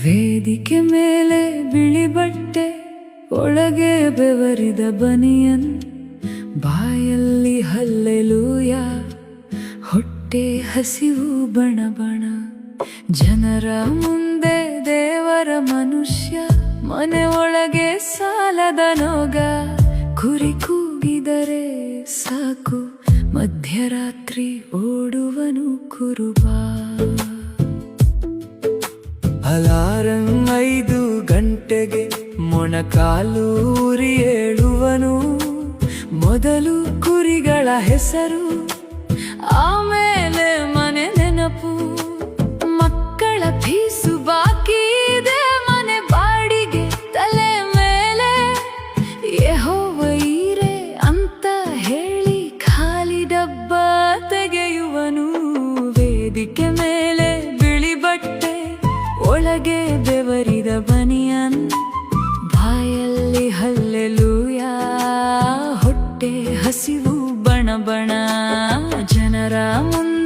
ವೇದಿಕೆ ಮೇಲೆ ಬಿಳಿ ಬಟ್ಟೆ, ಒಳಗೆ ಬೆವರಿದ ಬನಿಯನ್, ಬಾಯಲ್ಲಿ ಹಲ್ಲೆಲೂಯ, ಹೊಟ್ಟೆ ಹಸಿವು ಬಣಬಣ. ಜನರ ಮುಂದೆ ದೇವರ ಮನುಷ್ಯ, ಮನೆ ಒಳಗೆ ಸಾಲದ ನೋಗ. ಕುರಿ ಕೂಗಿದರೆ ಸಾಕು, ಮಧ್ಯರಾತ್ರಿ ಓಡುವನು ಕುರುಬ. ಅಲಾರಂ 5 ಗಂಟೆಗೆ ಮೊಣಕಾಲೂರಿ ಏಳುವನು. ಮೊದಲು ಕುರಿಗಳ ಹೆಸರು, ಆಮೇಲೆ ಮನೆ ನೆನಪು. ಮಕ್ಕಳ ಫೀಸು ಬಾಕಿ ಇದೆ, ಮನೆ ಬಾಡಿಗೆ ತಲೆ ಮೇಲೆ. ಯೆಹೋವ ಈರೆ ಅಂತ ಹೇಳಿ ಖಾಲಿ ಡಬ್ಬ ತೆಗೆಯುವನು. ವೇದಿಕೆ ಮೇಲೆ ಬಿಳಿ ಬಟ್ಟೆ, ಒಳಗೆ ಬೆವರಿದ ಬನಿಯನ್, ಬಾಯಲ್ಲಿ ಹಲ್ಲೆಲೂಯ, ಹೊಟ್ಟೆ ಹಸಿವು ಬಣಬಣ. ಜನರ ಮುಂದೆ